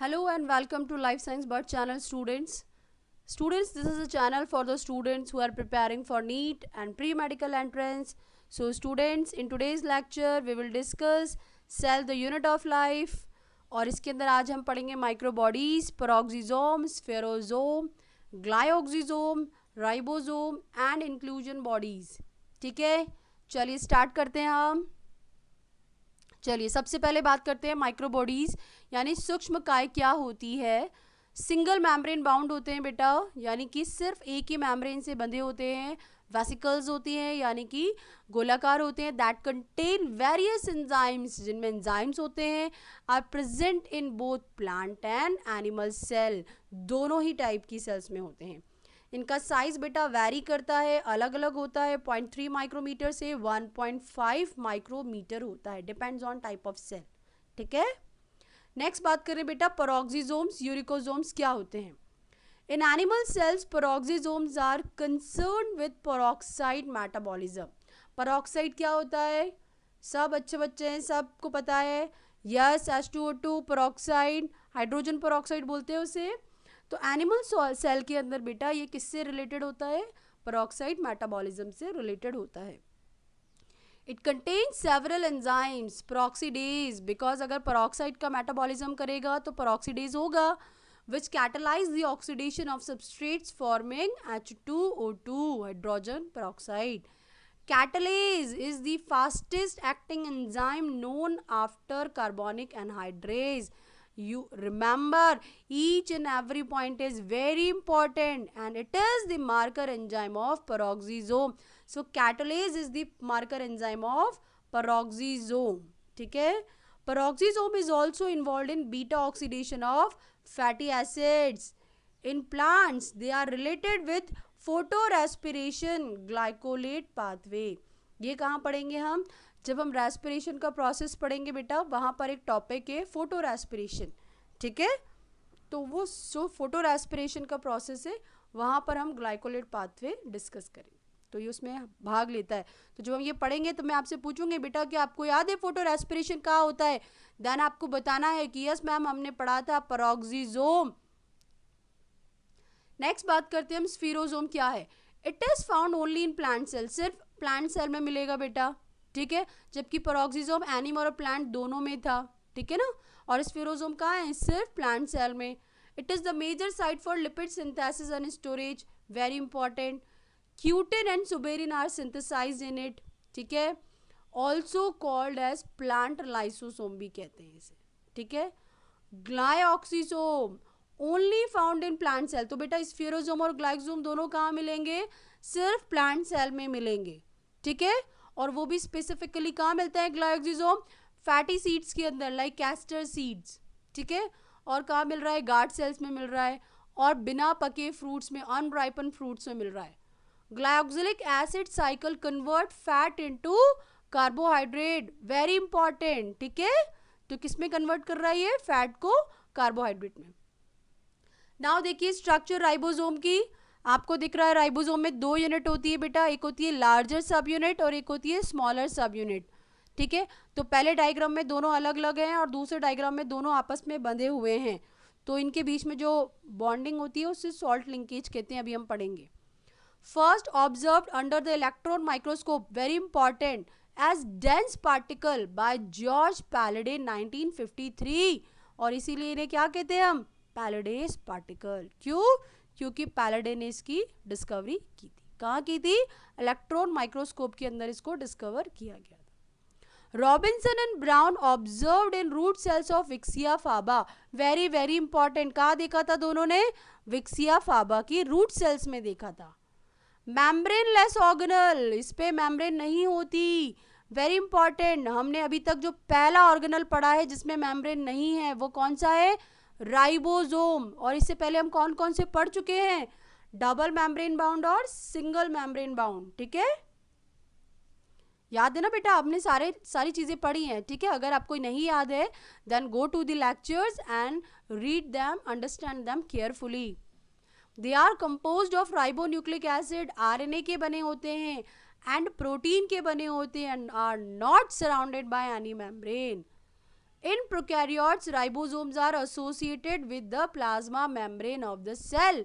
Hello and welcome to Life Science Bird channel students. Students, this is a channel for the students who are preparing for NEET and pre-medical entrance. So students, in today's lecture we will discuss cell the unit of life और इसके अंदर आज हम पढ़ेंगे microbodies, peroxisome, spherosome, glyoxysome, ribosome and inclusion bodies. ठीक है, चलिए start करते हैं हम. चलिए सबसे पहले बात करते हैं माइक्रोबॉडीज यानी सूक्ष्म काय क्या होती है. सिंगल मेम्ब्रेन बाउंड होते हैं बेटा, यानी कि सिर्फ एक ही मेम्ब्रेन से बंधे होते हैं. वेसिकल्स होती हैं यानी कि गोलाकार होते हैं. दैट कंटेन वेरियस एंजाइम्स, जिनमें एंजाइम्स होते हैं are present in both plant and animal cell. दोनों ही टाइप की सेल्स में होते हैं. इनका साइज बेटा वैरी करता है, अलग अलग होता है. 0.3 माइक्रोमीटर से 1.5 माइक्रोमीटर होता है, depends on type of cell. ठीक है, नेक्स्ट बात करें बेटा पेरोक्सिसोम्स, यूरिकोसोम्स क्या होते हैं. In animal cells peroxisomes are concern with peroxide metabolism. Peroxide क्या होता है, सब अच्छे बच्चे हैं, सबको पता है. Yes, H2O2 peroxide, hydrogen peroxide बोलते हैं उसे. तो एनिमल सेल के अंदर बेटा ये किससे रिलेटेड होता है, पेरोक्साइड मेटाबॉलिज्म से रिलेटेड होता है. It contains several enzymes, peroxidase, because अगर पेरोक्साइड का मेटाबॉलिज्म करेगा तो पेरोक्सीडेज होगा which catalyze the oxidation of substrates forming H2O2 hydrogen peroxide. Catalase is the fastest acting enzyme known after carbonic anhydrase. You remember each and every point is very important and it is the marker enzyme of peroxisome. So catalase is the marker enzyme of peroxisome. ठीक है, peroxisome is also involved in beta oxidation of fatty acids. In plants they are related with photorespiration glycolate pathway. ये कहाँ पढ़ेंगे हम, जब हम respiration का process पढ़ेंगे बेटा, वहाँ पर एक टॉपिक है फोटो रेस्पिरेशन. ठीक है, तो वो जो फोटो रेस्पिरेशन का प्रोसेस है वहाँ पर हम ग्लाइकोलेट पाथवे डिस्कस करेंगे, तो ये उसमें भाग लेता है. तो जब हम ये पढ़ेंगे तो मैं आपसे पूछूंगी बेटा कि आपको याद है फोटो रेस्पिरेशन कहाँ होता है, देन आपको बताना है कि यस मैम हमने पढ़ा था पेरोक्सिसोम. नेक्स्ट बात करते हैं हम स्फीरोसोम क्या है. It is found only in plant cell, सिर्फ प्लांट सेल में मिलेगा बेटा. ठीक है, जबकि पेरोक्सिसोम एनिमल और प्लांट दोनों में था. ठीक है ना, और स्फीरोसोम कहाँ है, सिर्फ प्लांट सेल में. It is the major site for lipid synthesis and storage, very important. Cutin and suberin are synthesised in it. ठीक है, also called as plant lysosome भी कहते हैं इसे. ठीक है, glyoxysome only found in plant cell. तो बेटा स्फीरोसोम और ग्लाइकोसोम दोनों कहाँ मिलेंगे, सिर्फ प्लांट सेल में मिलेंगे. ठीक है, और वो भी स्पेसिफिकली कहाँ मिलता है ग्लाइकोक्सिसोम, फैटी सीड्स के अंदर लाइक कैस्टर सीड्स. ठीक है, और कहाँ मिल रहा है, गार्ड सेल्स में मिल रहा है, और बिना पके फ्रूट्स में, अनराइपन फ्रूट्स में मिल रहा है. Glyoxylic acid cycle convert fat into carbohydrate, very important. ठीक है, तो किस में कन्वर्ट कर रहा है ये, फैट को कार्बोहाइड्रेट में. नाउ देखिए स्ट्रक्चर राइबोसोम की, आपको दिख रहा है राइबोसोम में दो यूनिट होती है बेटा, एक होती है लार्जर सब यूनिट और एक होती है स्मॉलर सब यूनिट. ठीक है, तो पहले डायग्राम में दोनों अलग अलग हैं और दूसरे डायग्राम में दोनों आपस में बंधे हुए हैं, तो इनके बीच में जो बॉन्डिंग होती है उसे सॉल्ट लिंकेज कहते हैं, अभी हम पढ़ेंगे. First observed under the electron microscope, very important, as dense particle by George Palade 1953, और इसीलिए इन्हें क्या कहते हैं हम, पैलेडेस पार्टिकल. क्यों, क्योंकि पैलेडे ने इसकी डिस्कवरी की थी. कहाँ की थी, इलेक्ट्रॉन माइक्रोस्कोप के अंदर इसको डिस्कवर किया गया था. Robinson and Brown observed in root cells of Vicia faba, very very important. कहाँ देखा था दोनों ने, विक्सिया फाबा की रूट सेल्स में देखा था. मेम्ब्रेन लेस ऑर्गेनल, इस पे मेम्ब्रेन नहीं होती, वेरी इंपॉर्टेंट. हमने अभी तक जो पहला ऑर्गेनल पढ़ा है जिसमें मेम्ब्रेन नहीं है वो कौन सा है, राइबोसोम. और इससे पहले हम कौन कौन से पढ़ चुके हैं, डबल मेम्ब्रेन बाउंड और सिंगल मेम्ब्रेन बाउंड. ठीक है, याद है ना बेटा, आपने सारी चीजें पढ़ी हैं. ठीक है, अगर आपको नहीं याद है then go to the lectures and read them, understand them carefully. They are composed of ribonucleic acid, RNA के बने होते हैं, एंड प्रोटीन के बने होते हैं, and are not surrounded by any membrane. In prokaryotes, ribosomes are associated with the plasma membrane of the cell.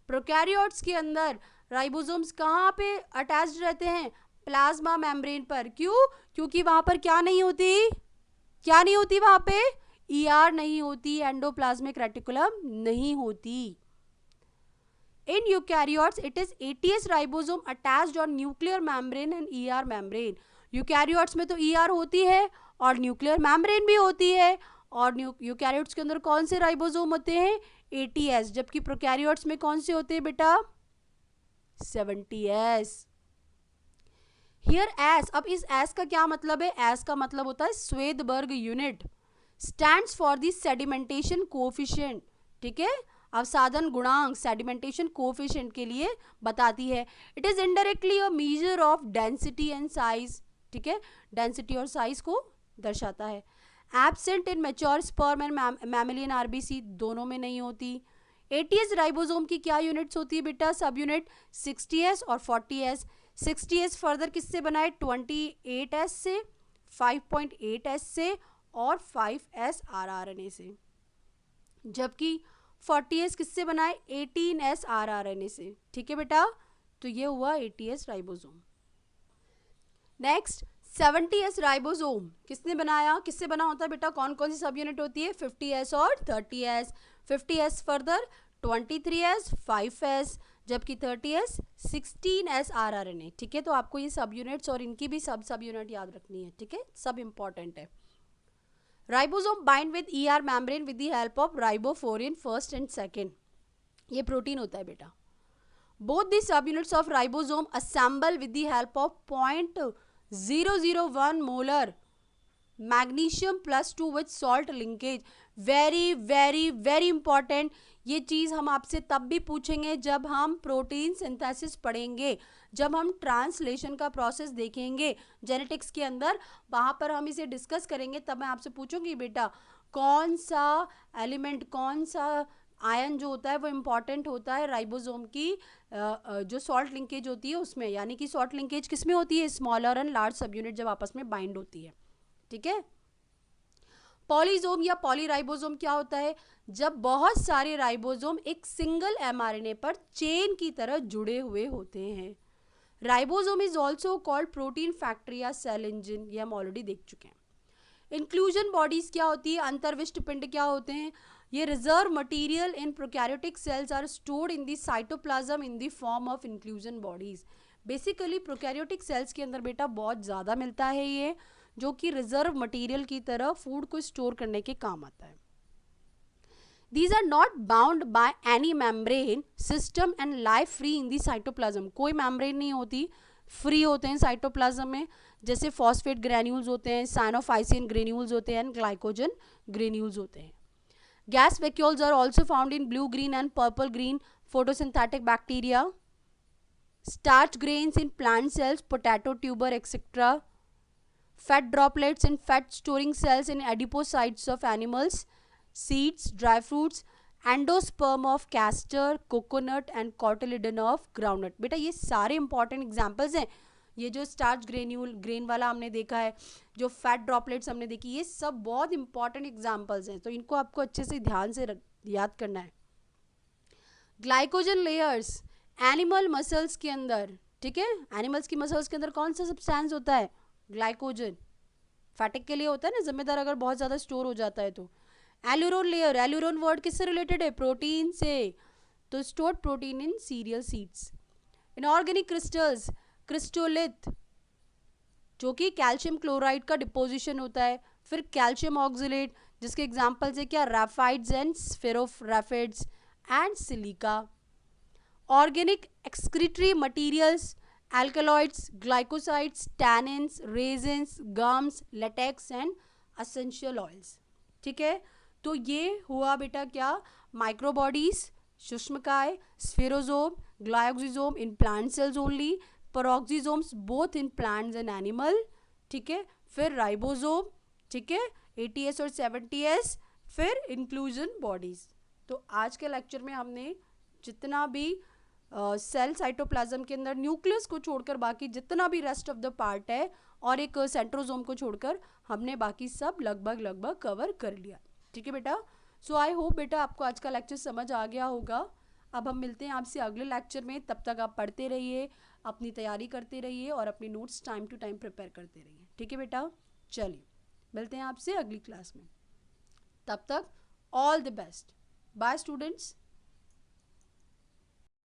Prokaryotes के अंदर राइबोसोम्स कहाँ पे अटैच्ड रहते हैं? प्लाज्मा मेम्ब्रेन पर. क्यों? क्योंकि वहां पर क्या नहीं होती? क्या नहीं होती वहां पे? ER नहीं होती, एंडोप्लाज्मिक रेटिकुलम नहीं होती. In eukaryotes, it is ATS ribosome attached on nuclear membrane and ER membrane. Eukaryotes में तो ER होती है और न्यूक्लियर मेम्ब्रेन भी होती है. और यूकैरियोट्स के अंदर कौन से राइबोसोम होते हैं? ATS. जबकि प्रोकैरियोट्स में कौन से होते हैं बेटा? 70S. Here S. अब इस एस का क्या मतलब है? एस का मतलब होता है Svedberg unit. Stands for the sedimentation coefficient. ठीक है, अवसादन गुणांक सेडिमेंटेशन कोएफिशिएंट के लिए बताती है. It is indirectly a measure of density and size. ठीक है, डेंसिटी और साइज को दर्शाता है. Absent in mature sperm and mammalian RBC, दोनों में नहीं होती. एटीएस राइबोसोम की क्या यूनिट्स होती है बेटा? सब यूनिट 60S और 40S. 60S फर्दर किससे बनाए? 28S से, 5.8S से और 5S rRNA से. जबकि 40S किससे बनाए? 18S rRNA से. ठीक है बेटा, तो ये हुआ ATS ribosome. Next 70S ribosome किसने बनाया? किससे बना होता है बेटा? कौन कौन सी सब यूनिट होती है? 50S और 30S. 50S further 23S, 5S, जबकि 30S 16S rRNA. ठीक है, तो आपको ये सब यूनिट्स और इनकी भी सब यूनिट याद रखनी है. ठीक है, सब इंपॉर्टेंट है. Ribosome bind with ER membrane with the help of ribophorin first and second. ये प्रोटीन होता है बेटा. Both the sub units of ribosome assemble with the help of 0.001 molar magnesium +2 with salt linkage. Very very very important. ये चीज़ हम आपसे तब भी पूछेंगे जब हम प्रोटीन सिंथेसिस पढ़ेंगे, जब हम ट्रांसलेशन का प्रोसेस देखेंगे जेनेटिक्स के अंदर, वहाँ पर हम इसे डिस्कस करेंगे. तब मैं आपसे पूछूंगी बेटा कौन सा एलिमेंट, कौन सा आयन जो होता है वो इम्पॉर्टेंट होता है राइबोसोम की जो सॉल्ट लिंकेज होती है उसमें. यानी कि सॉल्ट लिंकेज किस में होती है? स्मॉलर एंड लार्ज सब यूनिट जब आपस में बाइंड होती है. ठीक है. पॉलीजोम या पॉलीराइबोसोम क्या होता है? जब बहुत सारे राइबोसोम एक सिंगल mRNA पर चेन की तरह जुड़े हुए होते हैं. Ribosome is also called protein factory या सेल इंजन. ये हम ऑलरेडी देख चुके हैं. इंक्लूजन बॉडीज क्या होती है? अंतर्विष्ट पिंड क्या होते हैं? ये reserve material in prokaryotic cells are stored in the cytoplasm in the form of inclusion bodies. Basically prokaryotic cells के अंदर बेटा बहुत ज़्यादा मिलता है ये, जो कि रिजर्व मटेरियल की तरह फूड को स्टोर करने के काम आता है. These are not bound by any membrane system and lie free in the cytoplasm. कोई membrane नहीं होती, फ्री होते हैं साइटोप्लाज्म में. जैसे फॉस्फेट ग्रेन्यूल्स होते हैं, साइनोफाइसिन ग्रेन्यूल्स होते हैं, ग्लाइकोजन ग्रेन्यूल्स होते हैं. Gas vacuoles are also found in blue green and purple green photosynthetic bacteria. Starch grains in plant cells, potato tuber, etc. Fat droplets in fat storing cells in adipocytes of animals. Seeds, dry fruits, endosperm of castor, coconut and cotyledon of groundnut. बेटा ये सारे important examples हैं. ये जो starch granule grain वाला हमने देखा है, जो फैट ड्रॉपलेट्स हमने देखी, ये सब बहुत इंपॉर्टेंट एग्जाम्पल्स हैं. तो इनको आपको अच्छे से ध्यान से याद करना है. ग्लाइकोजन लेयर्स एनिमल मसल्स के अंदर. ठीक है, एनिमल्स की मसल्स के अंदर कौन सा सब्सटेंस होता है? ग्लाइकोजन. फैटिक के लिए होता है ना जिम्मेदार, अगर बहुत ज़्यादा स्टोर हो जाता है तो. एल्यूरोन लेयर, एल्यूरोन वर्ड किससे रिलेटेड है? प्रोटीन से. तो stored protein in cereal seeds. Inorganic crystals, cystolith जो कि कैल्शियम क्लोराइड का डिपोजिशन होता है. फिर कैल्शियम ऑक्सलेट जिसके एग्जांपल्स है क्या? Raphides and sphaeraphides and silica. Organic excretory materials, alkaloids, glycosides, tannins, resins, gums, latex and essential oils. ठीक है, तो ये हुआ बेटा क्या? माइक्रोबॉडीज, सुष्मकाय, spherosome, glyoxysome in plant cells only, peroxisomes both in plants and animal. ठीक है, फिर राइबोसोम. ठीक है, ATS और 70S, फिर इंक्लूजन बॉडीज. तो आज के लेक्चर में हमने जितना भी सेल साइटोप्लाज्म के अंदर न्यूक्लियस को छोड़कर बाकी जितना भी रेस्ट ऑफ द पार्ट है और एक सेंट्रोजोम को छोड़कर हमने बाकी सब लगभग कवर कर लिया। ठीक है बेटा। सो आई होप बेटा आपको आज का लेक्चर समझ आ गया होगा। अब हम मिलते हैं आपसे अगले लेक्चर में। तब तक आप पढ़ते रहिए, अपनी तैयारी करते रहिए और अपनी notes time to time prepare करते रहिए। ठीक है बेटा, चलिए मिलते हैं आपसे अगली क्लास में। तब तक all the best. Bye students.